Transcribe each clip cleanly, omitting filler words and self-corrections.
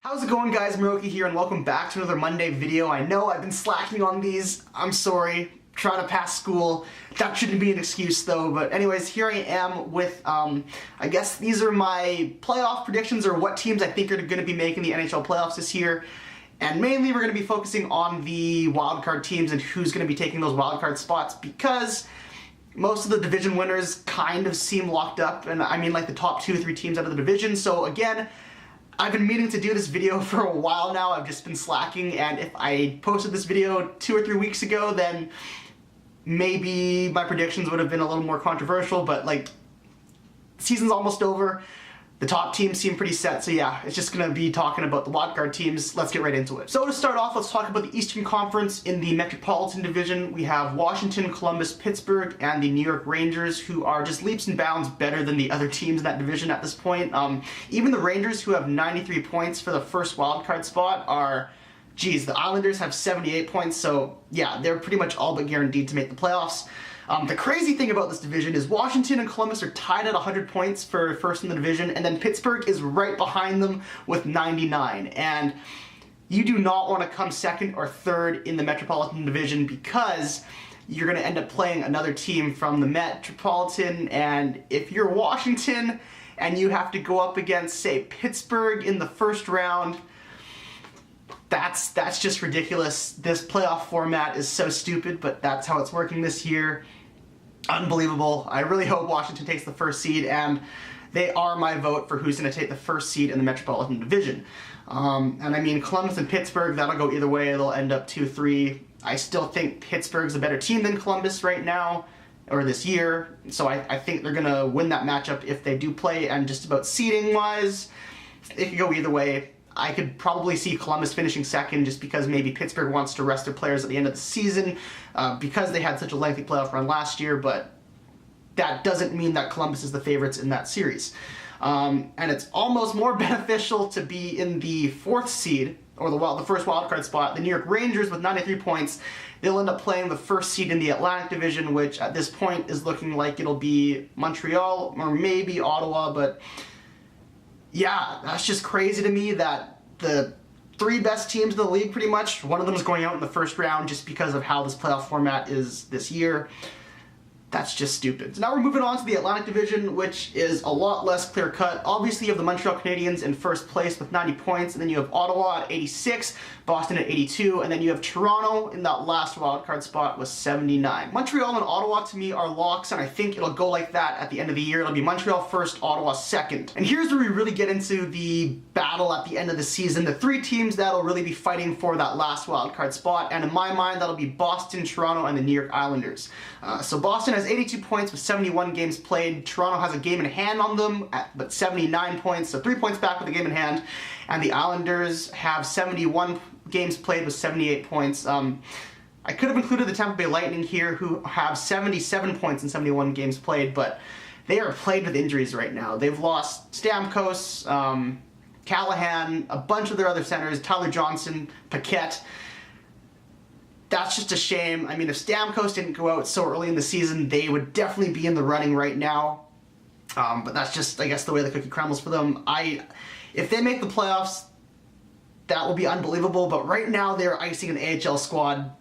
How's it going, guys? Miroki here, and welcome back to another Monday video. I know I've been slacking on these. I'm sorry. Trying to pass school. That shouldn't be an excuse, though. But anyways, here I am with, I guess these are my playoff predictions, or what teams I think are going to be making the NHL playoffs this year. And mainly we're going to be focusing on the wildcard teams and who's going to be taking those wildcard spots, because most of the division winners kind of seem locked up, and I mean like the top 2 or 3 teams out of the division. So again, I've been meaning to do this video for a while now. I've just been slacking, and if I posted this video 2 or 3 weeks ago, then maybe my predictions would have been a little more controversial, but like, season's almost over. The top teams seem pretty set, so yeah, it's just gonna be talking about the wildcard teams. Let's get right into it. So to start off, let's talk about the Eastern Conference. In the Metropolitan Division, we have Washington, Columbus, Pittsburgh, and the New York Rangers, who are just leaps and bounds better than the other teams in that division at this point. Even the Rangers, who have 93 points for the first wildcard spot, are, geez, the Islanders have 78 points, so yeah, they're pretty much all but guaranteed to make the playoffs. The crazy thing about this division is Washington and Columbus are tied at 100 points for first in the division, and then Pittsburgh is right behind them with 99. And you do not want to come second or third in the Metropolitan Division, because you're going to end up playing another team from the Metropolitan, and if you're Washington and you have to go up against, say, Pittsburgh in the first round, that's just ridiculous. This playoff format is so stupid, but that's how it's working this year. Unbelievable. I really hope Washington takes the first seed, and they are my vote for who's going to take the first seed in the Metropolitan Division. And I mean, Columbus and Pittsburgh, that'll go either way. They'll end up 2-3. I still think Pittsburgh's a better team than Columbus right now, or this year, so I think they're going to win that matchup if they do play, and just about seeding-wise, it could go either way. I could probably see Columbus finishing second, just because maybe Pittsburgh wants to rest their players at the end of the season, because they had such a lengthy playoff run last year, but that doesn't mean that Columbus is the favorites in that series. And it's almost more beneficial to be in the 4th seed, or the first wildcard spot. The New York Rangers with 93 points, they'll end up playing the first seed in the Atlantic Division, which at this point is looking like it'll be Montreal or maybe Ottawa, but yeah, that's just crazy to me that the 3 best teams in the league, pretty much, one of them is going out in the first round just because of how this playoff format is this year. That's just stupid. So now we're moving on to the Atlantic Division, which is a lot less clear-cut. Obviously, you have the Montreal Canadiens in first place with 90 points, and then you have Ottawa at 86, Boston at 82, and then you have Toronto in that last wildcard spot with 79. Montreal and Ottawa, to me, are locks, and I think it'll go like that at the end of the year. It'll be Montreal first, Ottawa second. And here's where we really get into the battle at the end of the season. The 3 teams that'll really be fighting for that last wildcard spot, and in my mind, that'll be Boston, Toronto, and the New York Islanders. So Boston has 82 points with 71 games played. Toronto has a game in hand on them, but 79 points, so 3 points back with a game in hand. And the Islanders have 71 games played with 78 points. I could have included the Tampa Bay Lightning here, who have 77 points in 71 games played, but they are plagued with injuries right now. They've lost Stamkos, Callahan, a bunch of their other centers, Tyler Johnson, Paquette. That's just a shame. I mean, if Stamkos didn't go out so early in the season, they would definitely be in the running right now. But that's just, I guess, the way the cookie crumbles for them. If they make the playoffs, that will be unbelievable. But right now, they're icing an AHL squad.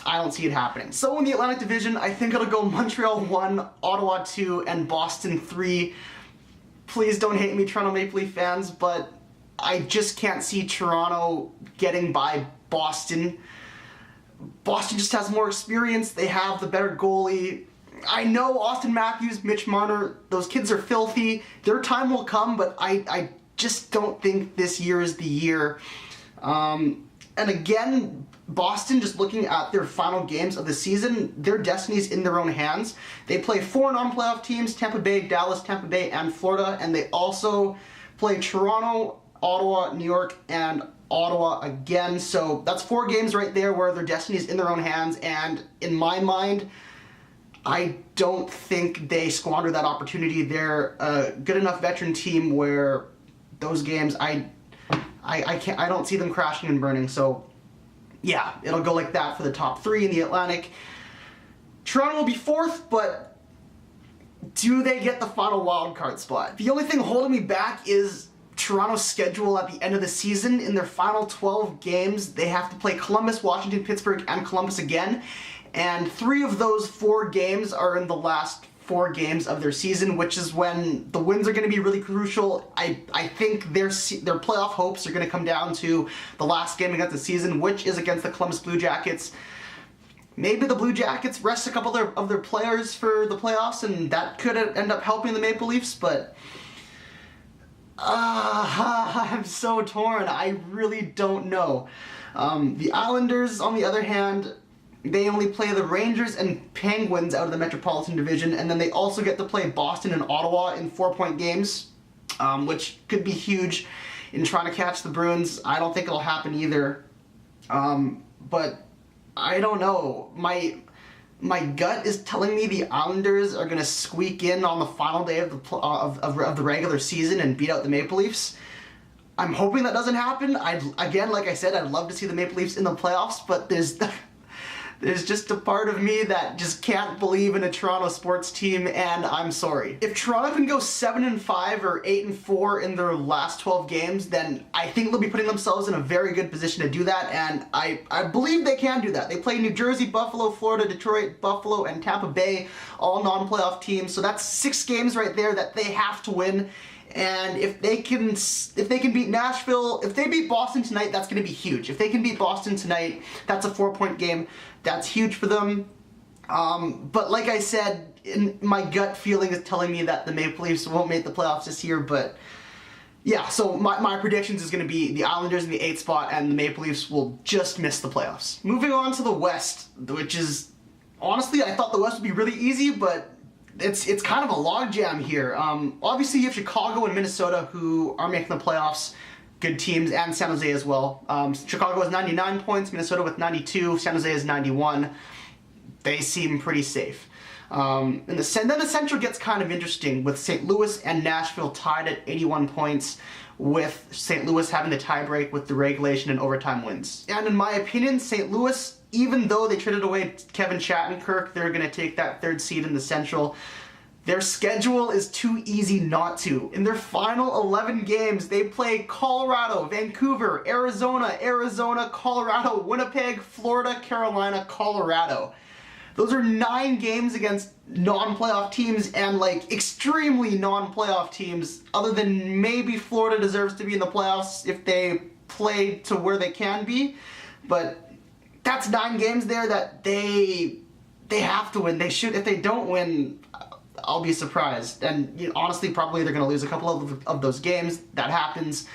I don't see it happening. So in the Atlantic Division, I think it'll go Montreal 1, Ottawa 2, and Boston 3. Please don't hate me, Toronto Maple Leaf fans, but I just can't see Toronto getting by Boston. Boston just has more experience. They have the better goalie. I know Austin Matthews, Mitch Marner, those kids are filthy. Their time will come, but I just don't think this year is the year. And again, Boston, just looking at their final games of the season, their destiny's in their own hands. They play 4 non-playoff teams, Tampa Bay, Dallas, Tampa Bay, and Florida, and they also play Toronto, Ottawa, New York, and Ottawa again. So that's 4 games right there where their destiny is in their own hands, and in my mind, I don't think they squander that opportunity. They're a good enough veteran team where those games, I don't see them crashing and burning. So yeah, it'll go like that for the top 3 in the Atlantic. Toronto will be 4th, but do they get the final wild card spot? The only thing holding me back is Toronto's schedule at the end of the season. In their final 12 games, they have to play Columbus, Washington, Pittsburgh, and Columbus again. And 3 of those 4 games are in the last 4 games of their season, which is when the wins are going to be really crucial. I think their playoff hopes are going to come down to the last game against the season, which is against the Columbus Blue Jackets. Maybe the Blue Jackets rest a couple of their players for the playoffs, and that could end up helping the Maple Leafs, but I'm so torn. I really don't know. The Islanders, on the other hand, they only play the Rangers and Penguins out of the Metropolitan Division, and then they also get to play Boston and Ottawa in 4-point games, which could be huge in trying to catch the Bruins. I don't think it'll happen either, but I don't know. My gut is telling me the Islanders are going to squeak in on the final day of the regular season and beat out the Maple Leafs. I'm hoping that doesn't happen. Again, like I said, I'd love to see the Maple Leafs in the playoffs, but there's just a part of me that just can't believe in a Toronto sports team, and I'm sorry. If Toronto can go 7-5 or 8-4 in their last 12 games, then I think they'll be putting themselves in a very good position to do that, and I believe they can do that. They play New Jersey, Buffalo, Florida, Detroit, Buffalo, and Tampa Bay, all non-playoff teams, so that's 6 games right there that they have to win. And if they can beat Nashville, if they beat Boston tonight, that's going to be huge. If they can beat Boston tonight, that's a 4-point game. That's huge for them. But like I said, my gut feeling is telling me that the Maple Leafs won't make the playoffs this year. But yeah, so my predictions is going to be the Islanders in the 8th spot, and the Maple Leafs will just miss the playoffs. Moving on to the West, which is, honestly, I thought the West would be really easy, but it's kind of a logjam here. Obviously, you have Chicago and Minnesota, who are making the playoffs, good teams, and San Jose as well. Chicago has 99 points, Minnesota with 92, San Jose has 91. They seem pretty safe. And then the Central gets kind of interesting, with St. Louis and Nashville tied at 81 points, with St. Louis having the tiebreak with the regulation and overtime wins. And in my opinion, St. Louis, even though they traded away Kevin Shattenkirk, they're going to take that 3rd seed in the Central. Their schedule is too easy not to. In their final 11 games, they play Colorado, Vancouver, Arizona, Colorado, Winnipeg, Florida, Carolina, Colorado. Those are 9 games against non-playoff teams, and like extremely non-playoff teams, other than maybe Florida deserves to be in the playoffs if they play to where they can be. But that's 9 games there that they have to win. They should. If they don't win, I'll be surprised. And honestly, probably they're going to lose a couple of those games. That happens.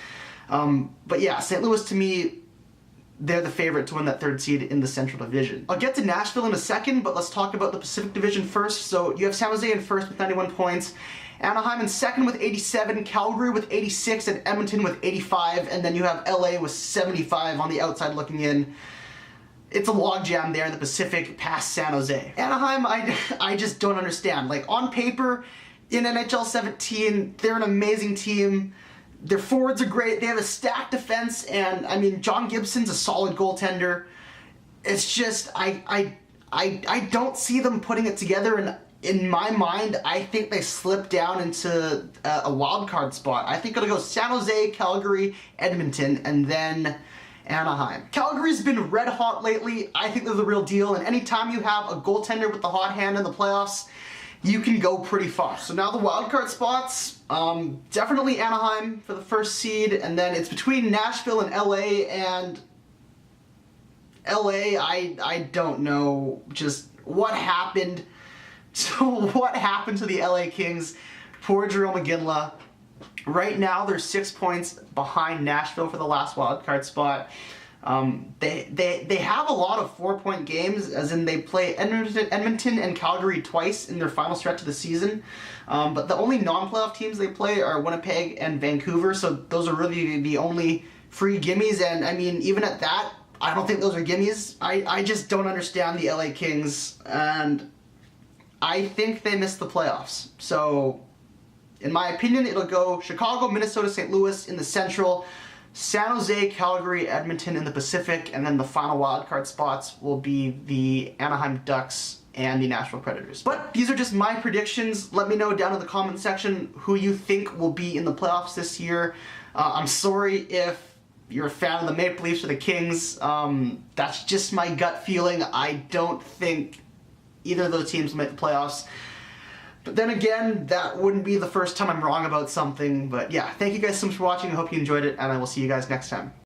But yeah, St. Louis, to me, they're the favorite to win that 3rd seed in the Central Division. I'll get to Nashville in a second, but let's talk about the Pacific Division first. So you have San Jose in 1st with 91 points, Anaheim in 2nd with 87, Calgary with 86, and Edmonton with 85, and then you have LA with 75 on the outside looking in. It's a logjam there in the Pacific past San Jose. Anaheim, I just don't understand. Like, on paper, in NHL 17, they're an amazing team. Their forwards are great. They have a stacked defense, and I mean, John Gibson's a solid goaltender. It's just, I don't see them putting it together, and in my mind, I think they slip down into a wild card spot. I think it'll go San Jose, Calgary, Edmonton, and then Anaheim. Calgary's been red hot lately. I think they're the real deal, and anytime you have a goaltender with the hot hand in the playoffs, you can go pretty far. So now the wildcard spots, definitely Anaheim for the 1st seed, and then it's between Nashville and LA, and LA, I don't know just what happened. So what happened to the LA Kings? Poor Jerome McGinley. Right now, they're 6 points behind Nashville for the last wildcard spot. They have a lot of 4-point games, as in they play Edmonton and Calgary twice in their final stretch of the season. But the only non-playoff teams they play are Winnipeg and Vancouver, so those are really the only free gimmies. And I mean, even at that, I don't think those are gimmies. I just don't understand the LA Kings, and I think they missed the playoffs. So, in my opinion, it'll go Chicago, Minnesota, St. Louis in the Central, San Jose, Calgary, Edmonton in the Pacific, and then the final wildcard spots will be the Anaheim Ducks and the Nashville Predators. But these are just my predictions. Let me know down in the comment section who you think will be in the playoffs this year. I'm sorry if you're a fan of the Maple Leafs or the Kings. That's just my gut feeling. I don't think either of those teams will make the playoffs. But then again, that wouldn't be the first time I'm wrong about something. But yeah, thank you guys so much for watching. I hope you enjoyed it, and I will see you guys next time.